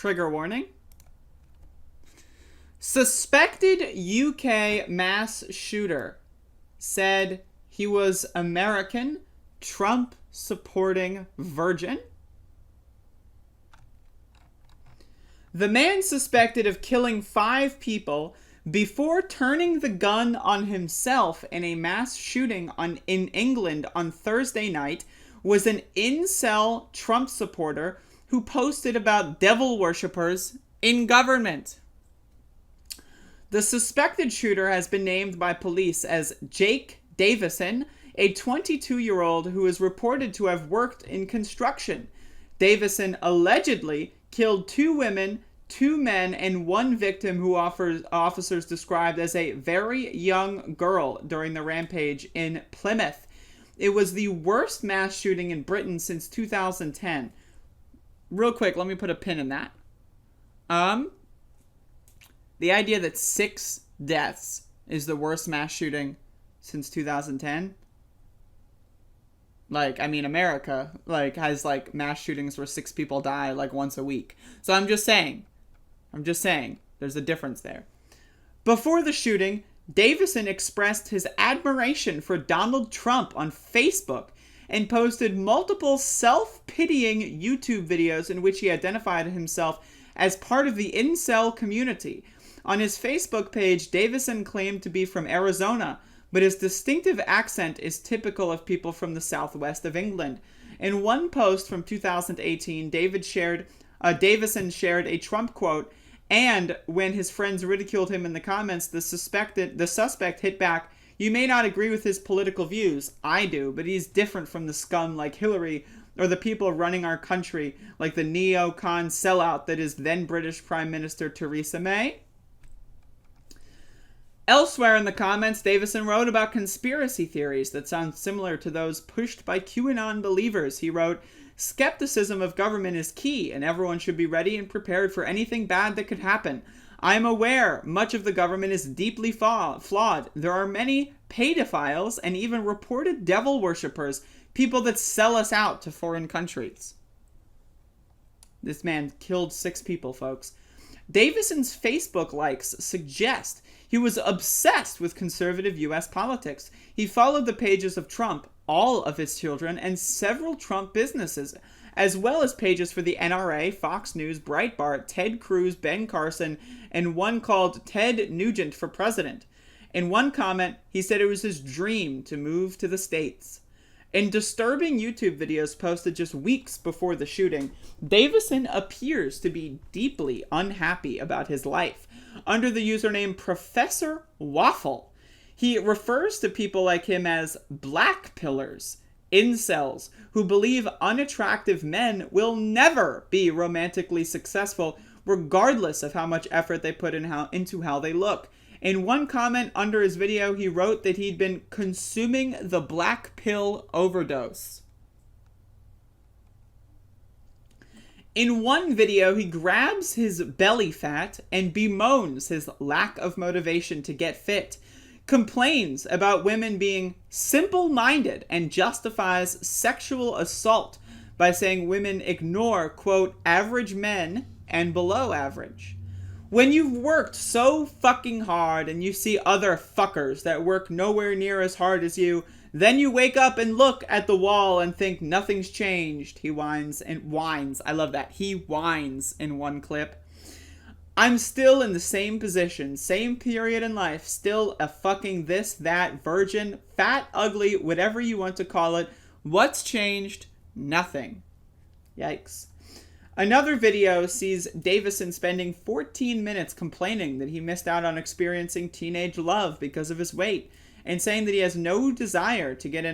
Trigger warning. Suspected UK mass shooter said he was American, Trump-supporting virgin. The man suspected of killing 5 people before turning the gun on himself in a mass shooting in England on Thursday night was an incel Trump supporter who posted about devil worshippers in government. The suspected shooter has been named by police as Jake Davison, a 22-year-old who is reported to have worked in construction. Davison allegedly killed 2 women, 2 men, and 1 victim who officers described as a very young girl during the rampage in Plymouth. It was the worst mass shooting in Britain since 2010. Real quick, let me put a pin in that. The idea that 6 deaths is the worst mass shooting since 2010. Like, I mean, America, like, has, like, mass shootings where 6 people die, like, once a week. So I'm just saying, there's a difference there. Before the shooting, Davison expressed his admiration for Donald Trump on Facebook and posted multiple self-pitying YouTube videos in which he identified himself as part of the Incel community. On his Facebook page, Davison claimed to be from Arizona, but his distinctive accent is typical of people from the southwest of England. In one post from 2018, Davison shared a Trump quote, and when his friends ridiculed him in the comments, the suspect hit back, "You may not agree with his political views. I do, but he's different from the scum like Hillary or the people running our country like the neocon sellout that is then British Prime Minister Theresa May." Elsewhere in the comments, Davison wrote about conspiracy theories that sound similar to those pushed by QAnon believers. He wrote, "Skepticism of government is key, and everyone should be ready and prepared for anything bad that could happen. I am aware much of the government is deeply flawed. There are many pedophiles and even reported devil worshippers, people that sell us out to foreign countries." This man killed 6 people, folks. Davison's Facebook likes suggest he was obsessed with conservative U.S. politics. He followed the pages of Trump, all of his children, and several Trump businesses, as well as pages for the NRA, Fox News, Breitbart, Ted Cruz, Ben Carson, and one called Ted Nugent for President. In one comment, he said it was his dream to move to the States. In disturbing YouTube videos posted just weeks before the shooting, Davison appears to be deeply unhappy about his life. Under the username Professor Waffle, he refers to people like him as black pillars, incels, who believe unattractive men will never be romantically successful, regardless of how much effort they put into how they look. In one comment under his video, he wrote that he'd been consuming the black pill overdose. In one video, he grabs his belly fat and bemoans his lack of motivation to get fit, complains about women being simple-minded, and justifies sexual assault by saying women ignore, quote, average men and below average. When you've worked so fucking hard and you see other fuckers that work nowhere near as hard as you, then you wake up and look at the wall and think nothing's changed. He whines. I love that. He whines in one clip. "I'm still in the same position, same period in life, still a fucking this, that, virgin, fat, ugly, whatever you want to call it. What's changed? Nothing." Yikes. Another video sees Davison spending 14 minutes complaining that he missed out on experiencing teenage love because of his weight, and saying that he has no desire to get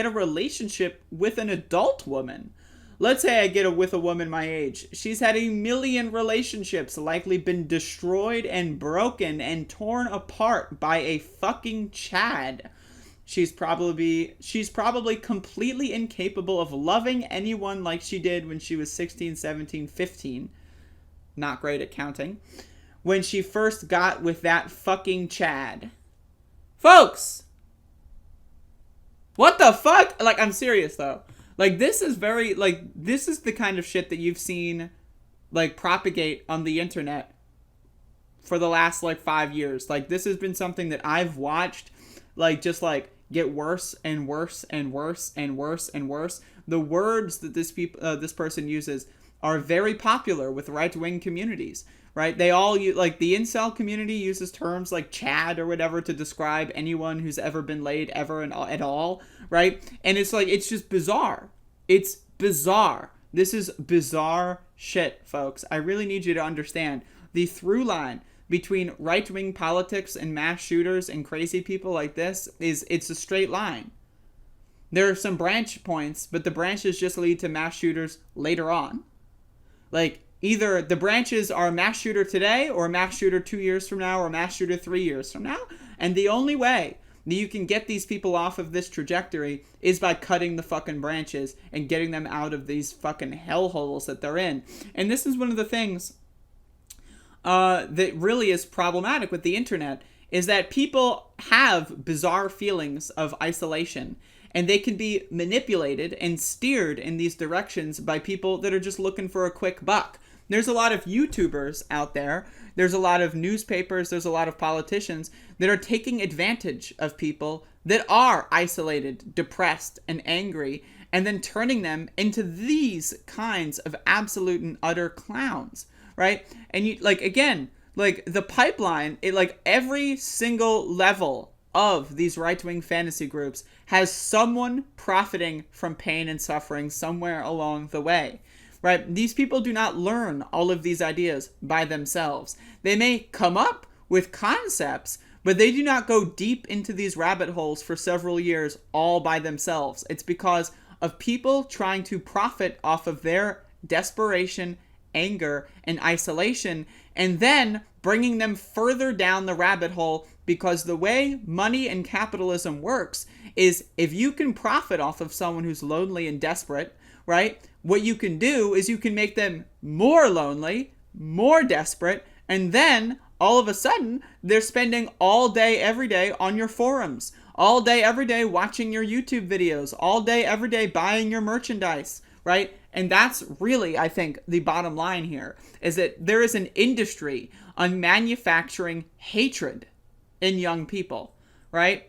a relationship with an adult woman. Let's say I get with a woman my age. She's had 1,000,000 relationships, likely been destroyed and broken and torn apart by a fucking Chad. She's probably completely incapable of loving anyone like she did when she was 16, 17, 15. Not great at counting. When she first got with that fucking Chad. Folks! What the fuck? Like, I'm serious, though. Like, this is the kind of shit that you've seen like propagate on the internet for the last like 5 years. Like this has been something that I've watched like just like get worse and worse and worse and worse and worse. The words that this person uses are very popular with right-wing communities, right? They all use, like the incel community uses terms like Chad or whatever to describe anyone who's ever been laid ever and at all, right? And it's like, it's just bizarre. It's bizarre. This is bizarre shit, folks. I really need you to understand the through line between right-wing politics and mass shooters and crazy people like this is it's a straight line. There are some branch points, but the branches just lead to mass shooters later on. Like, either the branches are a mass shooter today, or a mass shooter 2 years from now, or a mass shooter 3 years from now. And the only way that you can get these people off of this trajectory is by cutting the fucking branches and getting them out of these fucking hellholes that they're in. And this is one of the things that really is problematic with the internet, is that people have bizarre feelings of isolation. And they can be manipulated and steered in these directions by people that are just looking for a quick buck. There's a lot of YouTubers out there. There's a lot of newspapers. There's a lot of politicians that are taking advantage of people that are isolated, depressed, and angry, and then turning them into these kinds of absolute and utter clowns, right? And you, like, again, like the pipeline, it, like every single level of these right-wing fantasy groups has someone profiting from pain and suffering somewhere along the way, right? These people do not learn all of these ideas by themselves. They may come up with concepts, but they do not go deep into these rabbit holes for several years all by themselves. It's because of people trying to profit off of their desperation, anger, and isolation, and then bringing them further down the rabbit hole, because the way money and capitalism works is if you can profit off of someone who's lonely and desperate, right? What you can do is you can make them more lonely, more desperate, and then all of a sudden they're spending all day, every day on your forums, all day, every day watching your YouTube videos, all day, every day buying your merchandise, right? And that's really, I think, the bottom line here, is that there is an industry on manufacturing hatred in young people, right?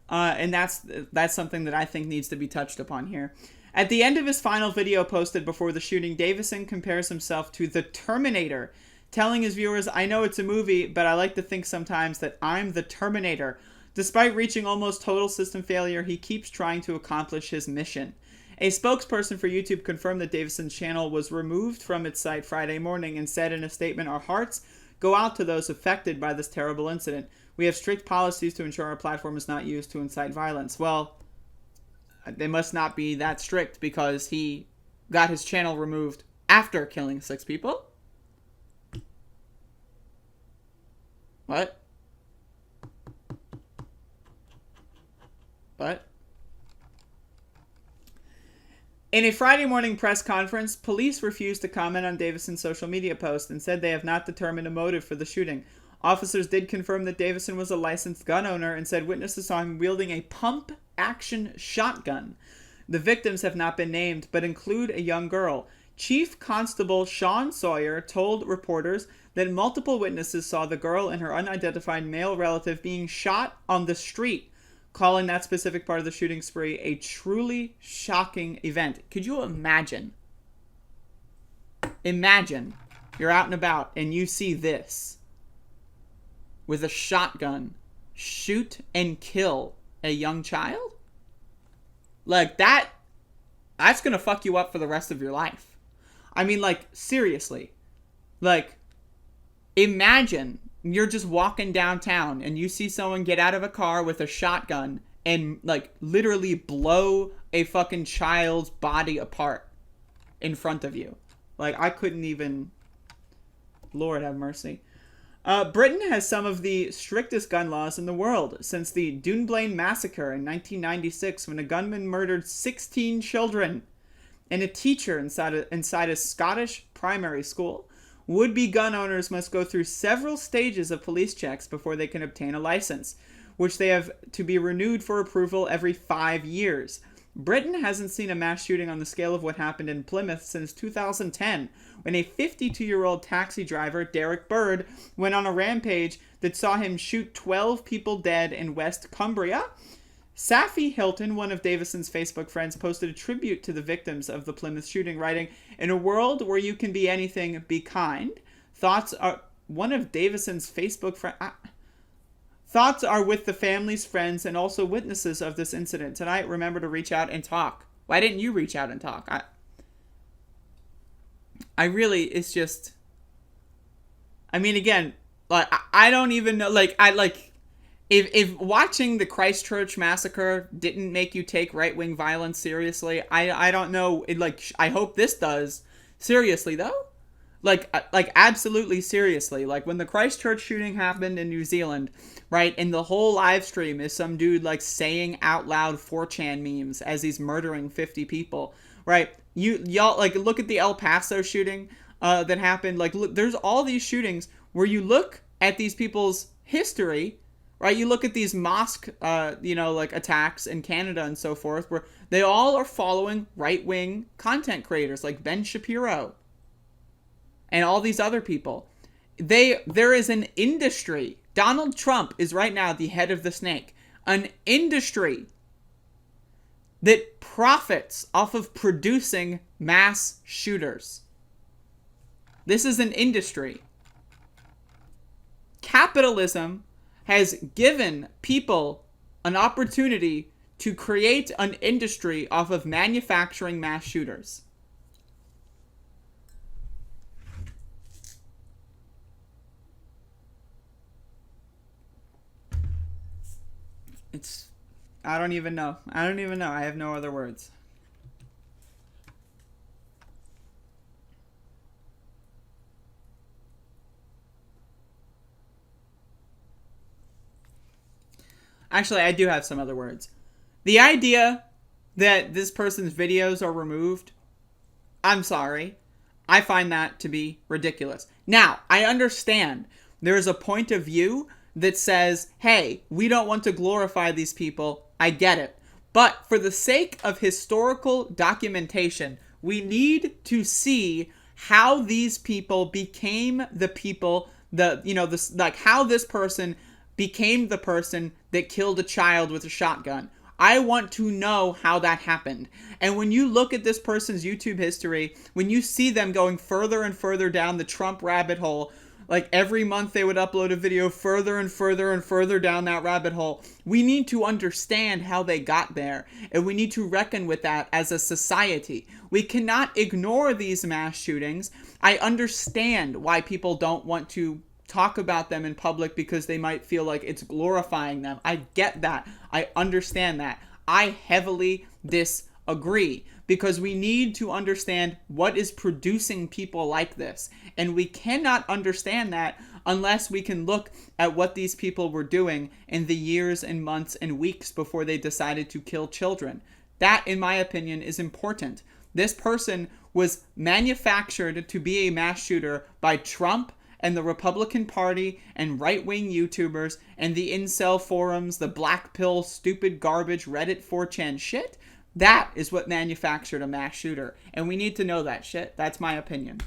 And that's something that I think needs to be touched upon here. At the end of his final video posted before the shooting, Davison compares himself to the Terminator, telling his viewers, "I know it's a movie, but I like to think sometimes that I'm the Terminator. Despite reaching almost total system failure, he keeps trying to accomplish his mission." A spokesperson for YouTube confirmed that Davison's channel was removed from its site Friday morning and said in a statement, "Our hearts go out to those affected by this terrible incident. We have strict policies to ensure our platform is not used to incite violence." Well, they must not be that strict, because he got his channel removed after killing 6 people. What? In a Friday morning press conference, police refused to comment on Davison's social media post and said they have not determined a motive for the shooting. Officers did confirm that Davison was a licensed gun owner and said witnesses saw him wielding a pump-action shotgun. The victims have not been named, but include a young girl. Chief Constable Sean Sawyer told reporters that multiple witnesses saw the girl and her unidentified male relative being shot on the street, calling that specific part of the shooting spree a truly shocking event. Could you imagine? Imagine you're out and about and you see this. With a shotgun, shoot and kill a young child? Like, that's gonna fuck you up for the rest of your life. I mean, like, seriously. Like, imagine you're just walking downtown and you see someone get out of a car with a shotgun and, like, literally blow a fucking child's body apart in front of you. Like, I couldn't even... Lord have mercy. Britain has some of the strictest gun laws in the world since the Dunblane massacre in 1996, when a gunman murdered 16 children and a teacher inside a Scottish primary school. Would-be gun owners must go through several stages of police checks before they can obtain a license, which they have to be renewed for approval every 5 years. Britain hasn't seen a mass shooting on the scale of what happened in Plymouth since 2010, when a 52-year-old taxi driver, Derek Bird, went on a rampage that saw him shoot 12 people dead in West Cumbria. Safi Hilton, one of Davison's Facebook friends, posted a tribute to the victims of the Plymouth shooting, writing, "In a world where you can be anything, be kind. Thoughts are..." One of Davison's Facebook friends... Thoughts are with the families, friends, and also witnesses of this incident. Tonight, remember to reach out and talk. Why didn't you reach out and talk? I really, it's just... I mean, again, like, I don't even know, like, if watching the Christchurch massacre didn't make you take right-wing violence seriously, I don't know, I hope this does. Seriously, though? Like absolutely seriously. Like, when the Christchurch shooting happened in New Zealand, right, and the whole live stream is some dude, like, saying out loud 4chan memes as he's murdering 50 people, right? Y'all, like, look at the El Paso shooting that happened. Like, look, there's all these shootings where you look at these people's history, right? You look at these mosque, like, attacks in Canada and so forth, where they all are following right-wing content creators like Ben Shapiro and all these other people. There is an industry. Donald Trump is right now the head of the snake. An industry that profits off of producing mass shooters. This is an industry. Capitalism has given people an opportunity to create an industry off of manufacturing mass shooters. I don't even know. I have no other words. Actually, I do have some other words. The idea that this person's videos are removed, I'm sorry. I find that to be ridiculous. Now, I understand there is a point of view that says, hey, we don't want to glorify these people. I get it. But for the sake of historical documentation, we need to see how these people became the people, how this person became the person that killed a child with a shotgun. I want to know how that happened. And when you look at this person's YouTube history, when you see them going further and further down the Trump rabbit hole, like every month they would upload a video further and further and further down that rabbit hole. We need to understand how they got there, and we need to reckon with that as a society. We cannot ignore these mass shootings. I understand why people don't want to talk about them in public because they might feel like it's glorifying them. I get that. I understand that. I heavily disagree, because we need to understand what is producing people like this. And we cannot understand that unless we can look at what these people were doing in the years and months and weeks before they decided to kill children. That, in my opinion, is important. This person was manufactured to be a mass shooter by Trump and the Republican Party and right-wing YouTubers and the incel forums, the black pill, stupid garbage, Reddit 4chan shit. That is what manufactured a mass shooter. And we need to know that shit. That's my opinion.